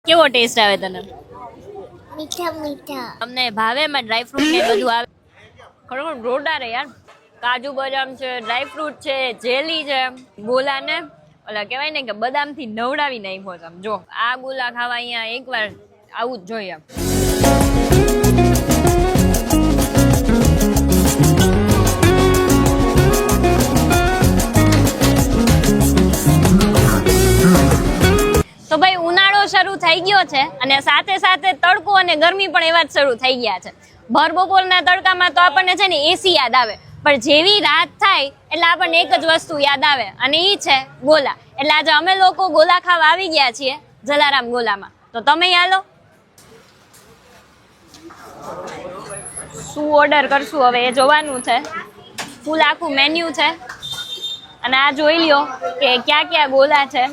કેવો ટેસ્ટ આવે તને? મીઠા મીઠા. તમને ભાવે માં ડ્રાય ફ્રૂટ ને બધું આવે? ખરેખર જોરદાર છે યાર. કાજુ બદામ છે, ડ્રાય ફ્રૂટ છે, જેલી છે, ગોલા ને ઓલા કહેવાય ને કે બદામ થી નવડાવી નાખ્યો છે. જો આ ગોલા ખાવા અહીંયા એકવાર આવું જ જોઈએ. તો ભાઈ ઉનાળો શરૂ થઈ ગયો છે અને સાથે સાથે તડકો અને ગરમી પણ એવા જ શરૂ થઈ ગયા છે. ભર બપોરના તડકામાં તો આપણને છે ને એસી યાદ આવે, પણ જેવી રાત થાય એટલે આપણને એક જ વસ્તુ યાદ આવે અને એ છે ગોલા. એટલે આજે અમે લોકો ગોલા ખાવા આવી ગયા છીએ જલારામ ગોલામાં. તો તમે હાલો શું ઓર્ડર કરશું હવે એ જોવાનું છે. ફૂલ આખું મેન્યુ છે અને આ જોઈ લ્યો કે ક્યાં ક્યાં ગોલા છે.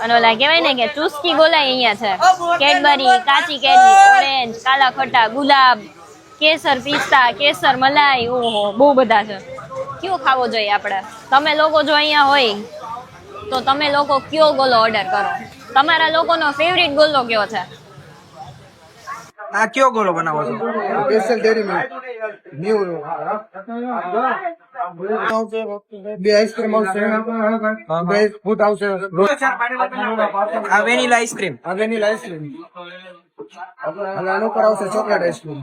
અને ઓલા કહેવાય ને કે ચુસ્કી ગોલા અહીંયા છે. કેડબરી, કાચી કેરી, ઓરેન્જ, કાલા ખટ્ટા, ગુલાબ, કેસર પિસ્તા, કેસર મલાઈ. ઓહો બહુ બધા છે. કયો ખાવો જોઈએ આપણે? તમે લોકો જો અહીંયા હોય તો તમે લોકો કયો ગોલો ઓર્ડર કરો? તમારા લોકોનો ફેવરિટ ગોલો કયો છે? આ કયો ગોલો બનાવો છો? સ્પેશિયલ ડેરી મિલ્ક ન્યુ બે આઈસ્ક્રીમ આવશે, બે ફૂડ આવશે, આ વેનીલા આઈસ્ક્રીમ. આ વેનીલા આઈસ્ક્રીમ અને આનો પર આવશે ચોકલેટ આઈસ્ક્રીમ.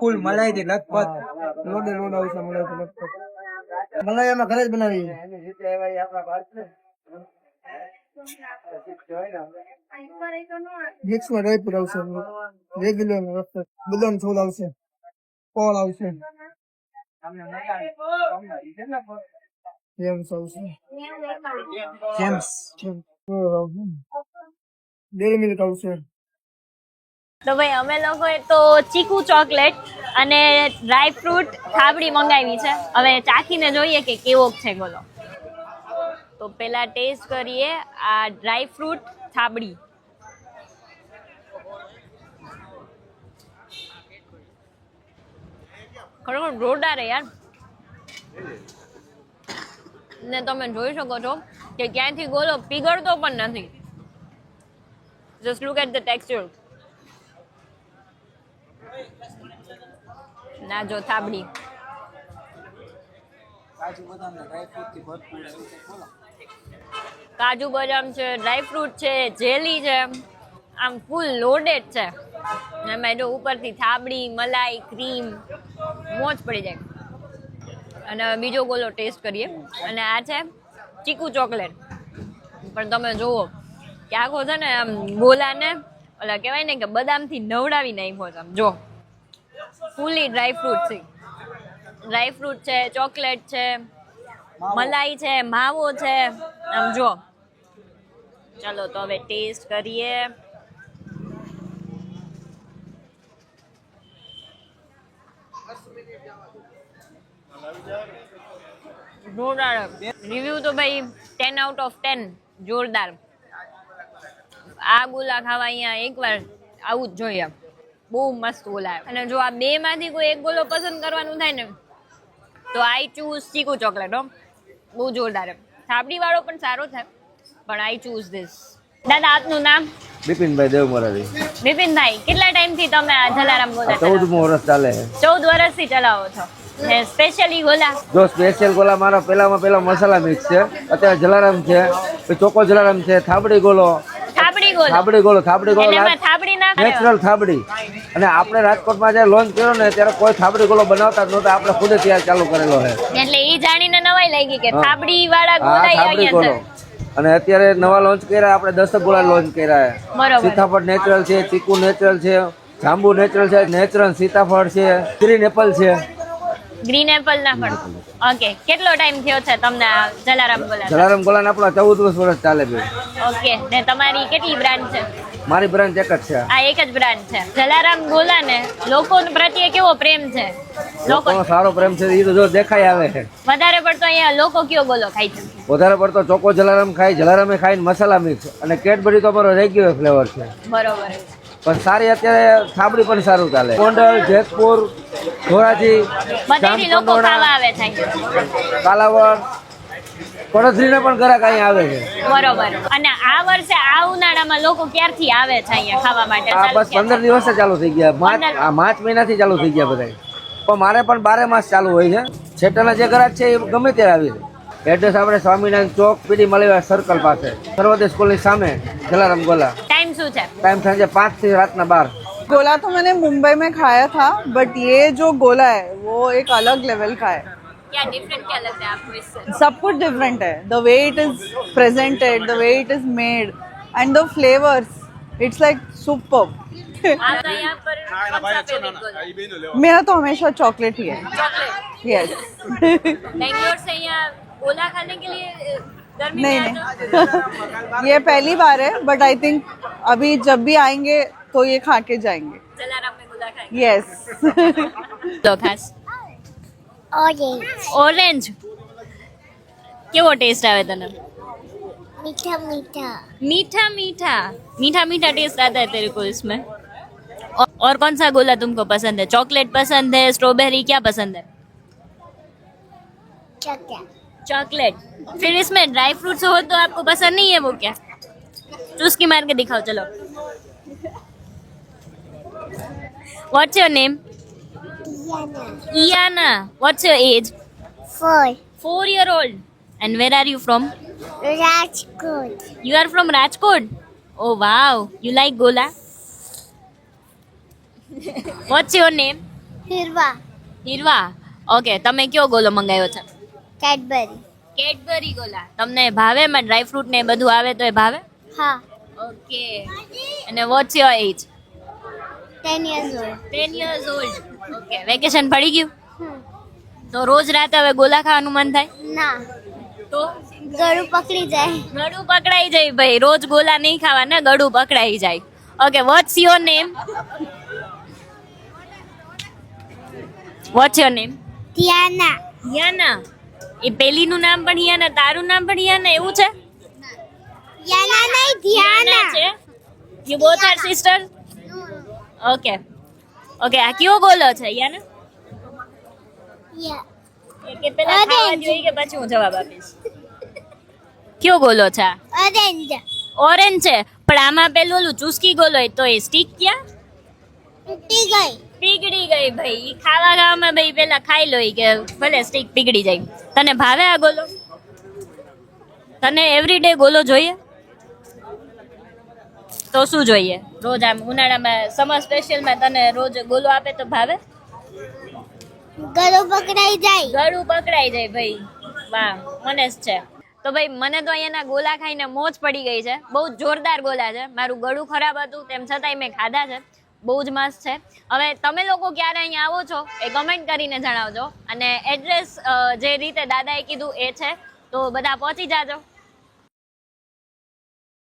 ફૂલ મલાઈ થી લખપત. લોડ આવશે મલાઈ અમે ઘરે જ બનાવી. મિક્સમાં ડ્રાયફ્રૂટ આવશે, રેગ્યુલર બદામ છોલ આવશે, કોલ આવશે, જેમ્સ આવશે, જેમ્સ ડેરી મિલ્ક આવશે. તો ભાઈ અમે લોકોએ તો ચીકુ ચોકલેટ અને ડ્રાય ફ્રૂટ થાબડી મંગાવી છે. હવે ચાખીને જોઈએ કે કેવો છે ગોલો. તો પેલા ટેસ્ટ કરીએ આ ડ્રાય ફ્રૂટ થાબડી. ખરેખર જોરદાર યાર. ને તમે જોઈ શકો છો કે ક્યાંથી ગોલો પીગળતો પણ નથી. Just look at the texture. ના જો થાબડી. કાજુ બદામ છે, ડ્રાય ફ્રૂટ છે, જેલી છે, આમ ફૂલ લોડેડ છે. એમાં જો ઉપરથી થાબડી, મલાઈ, ક્રીમ, મોજ પડી જાય. અને બીજો ગોલો ટેસ્ટ કરીએ અને આ છે ચીકુ ચોકલેટ. પણ તમે જુઓ કે આખો છે ને આમ ગોલાને ઓલા કહેવાય ને કે બદામથી નવડાવી નાખ્યો છે. આમ જો ફૂલી ડ્રાય ફ્રૂટ છે, ડ્રાય ફ્રૂટ છે, ચોકલેટ છે, મલાઈ છે, માવો છે. આમ જો ચાલો તો હવે ટેસ્ટ કરીએ. જોરદાર રિવ્યુ તો ભાઈ 10 આઉટ ઓફ 10 જોરદાર. આ ગોલા ખાવા અહીંયા એકવાર આવું જ જોઈએ. બહુ મસ્ત ગોલા. અને જો આ બે માંથી કોઈ એક ગોલો પસંદ કરવાનું થાય ને તો આઈ ચૂઝ ચીકુ ચોકલેટ. હો બહુ જોરદાર. થાબડી વાળો પણ સારો છે પણ આઈ ચૂઝ ધીસ. દાદા આપનું નામ? બિપિનભાઈ દેવમરારી. બિપિનભાઈ કેટલા ટાઈમ થી તમે આ જલારામ ગોલા? 14મું વર્ષ ચાલે છે. 14 વર્ષથી ચલાવો છો ને સ્પેશિયલી ગોલા? જો સ્પેશિયલ ગોલા મારો પેલા મસાલા મિક્સ છે, અત્યારે જલારામ છે, પછી ચોકો જલારામ છે, થાબડી ગોલો, થાબડી ગોલો થાબડી થાબડી ના નેચરલ થાબડી. અને આપણે રાજકોટમાં જ્યારે લોન્ચ કર્યો ને ત્યારે કોઈ થાબડી ગોલો બનાવતા જ નહોતા, આપણે ખુદ તૈયાર ચાલુ કરેલો છે. એટલે ઈ જાણીને નવાઈ લાગી કે થાબડી વાળા હા, ગોલા થાબડી અહીંયા ગોલો. છે. અને અત્યારે નવા લોન્ચ કર્યા આપણે 10 ગોળા લોન્ચ કર્યા છે. બરોબર. સીતાફળ નેચરલ છે, ચીકુ નેચરલ છે, જાંબુ નેચરલ છે, નેચરલ સીતાફળ છે, ગ્રીન એપલ છે. ગ્રીન એપલ ના પણ. ઓકે કેટલો ટાઈમ થયો છે તમને આ જલારામ ગોલા? જલારામ ગોલાને આપણા 14 વર્ષ ચાલે છે. ઓકે ને તમારી કેટલી બ્રાન્ડ છે? મારી બ્રાન્ડ એક જ છે. આ એક જ બ્રાન્ડ છે. જલારામ ગોલા ને લોકો પ્રત્યે કેવો પ્રેમ છે? લોકોનો સારો પ્રેમ છે, એ તો જો દેખાય આવે છે. વધારે પડતો અહીંયા લોકો કયો ગોલો ખાય છે? વધારે પડતો ચોકો જલારામ ખાય, જલારામે ખાઈને મસાલા મિક્સ, અને કેડબરી તો અમારો રેગ્યુલર ફ્લેવર છે. બરોબર. પણ સારી અત્યારે થાબડી પણ સારું ચાલે. ગોંડલ, જેતપુર, ધોરાજી, બધેથી લોકો ખાવા આવે છે અહીંયા. કાલાવડ, પડોશીને પણ ઘરાક અહીંયા આવે છે. બરોબર. અને આ વર્ષે આ ઉનાળામાં લોકો ક્યારથી આવે છે અહીંયા ખાવા માટે? આ ચાલુ બસ 15 દિવસે ચાલુ થઈ ગયા. માર્ચ મહિનાથી ચાલુ થઈ ગયા બધા. પણ મારે પણ 12 માસ ચાલુ હોય છે. છેટાના જે ઘરાક છે એ ગમે ત્યારે આવી છે. એડ્રેસ આપણે સ્વામિનારાયણ ચોક પીડી મલેવા સર્કલ પાસે, સર્વોદય સ્કૂલની સામે, જલારામ ગોલા. ટાઈમ શું છે? टाइम सांझे 5 से रात ना 12. गोला तो मैंने मुंबई में खाया था, बट ये जो गोला है वो एक अलग लेवल का है. क्या डिफरेंट क्या लगता है आपको इससे? सब कुछ डिफरेंट है. The way it is presented, the way it is made and the flavours, it's like superb. आपका यहाँ पर कौन सा फेवरेट गोला? मेरा तो हमेशा चॉकलेट ही है. चॉकलेट. यस. बेंगलोर से यहाँ गोला खाने के लिए गर्मी नहीं में आते हो? नहीं ये पहली बार है, बट आई थिंक अभी जब भी आएंगे तो ये खा के जाएंगे. जलाराम में गोला खाएंगे. यस. તો ખાસ Orange. ઓરેન્જ કેવો ટેસ્ટ આવે તને? मीठा मीठा. मीठा मीठा मीठा मीठा टेस्ट आता है तेरे को इसमें. और कौन सा गोला तुमको पसंद है? चॉकलेट पसंद है, स्ट्रॉबेरी, क्या पसंद है? चॉकलेट. चॉकलेट. फिर इसमें ड्राई फ्रूट्स हो तो आपको पसंद नहीं है वो क्या? चुस्की मार के दिखाओ चलो. What's your name? Diana. Iana. What's your age? 4. 4-year-old. And where are you from? Rajkot. You are from Rajkot. Oh wow. You like gola? What's your name? Hirva. Hirva. Okay, તમે કયો ગોલો મંગાવ્યો છે? Cadbury. કેડબરી ગોલા. તમને ભાવે? માં dry fruit ને બધું આવે તો એ ભાવે? हाँ. ઓકે. અને what's your age? 10 years old. 10 years old. Okay. Vacation પડી ગયું તો રોજ રાતે હવે ગોલા ખાવાનું મન થાય? ना. તો गळू पकड़ी जाए. ગળું પકડાઈ જાય ભાઈ. રોજ ગોલા નહીં ખાવાના, ગળું પકડાઈ જાય. Okay, what's your name? What's your name? Diana. હિયાના. એ પેલીનું નામ પણ હિયાના, તારું નામ પણ હિયાના, એવું છે? Diana नहीं Diana. છે. You both are sister? Okay. Okay, આ કયો ગોલો છે હિયાના? Yeah. કે પેલા ખાવા જોઈએ કે પછી હું જવાબ આપીશ? કયો ગોલો છે? Orange. ઓરેન્જ છે. પણ આમાં પેલું ઓલું ચુસ્કી ગોલો હોય તો એ સ્ટીક ક્યાં? टूटी गई. પીગળી ગઈ ભાઈ. ઈ ખાવા ખાવામાં ભાઈ પેલા ખાઈ લો ઈ કે ભલે સ્ટીક પીગળી જાય. તને ભાવે આ ગોલો? તને એવરીડે ગોલો જોઈએ? તો શું જોઈએ? રોજ આમ ઉનાળામાં સમર સ્પેશિયલમાં તને રોજ ગોલો આપે તો ભાવે? गळू पकड़ाई जाए. ગળું પકડાઈ જાય ભાઈ. વાહ, મને જ છે. તો ભાઈ મને તો અહીંયાના ગોલા ખાઈને મોજ પડી ગઈ છે. બહુ જ જોરદાર ગોલા છે. મારું ગળું ખરાબ હતું તેમ છતાંય મેં ખાધા છે. બહુ જ મસ્ત છે. હવે તમે લોકો ક્યારે અહીંયા આવો છો એ કમેન્ટ કરીને જણાવજો. અને એડ્રેસ જે રીતે દાદાએ કીધું એ છે, તો બધા પહોંચી જાજો.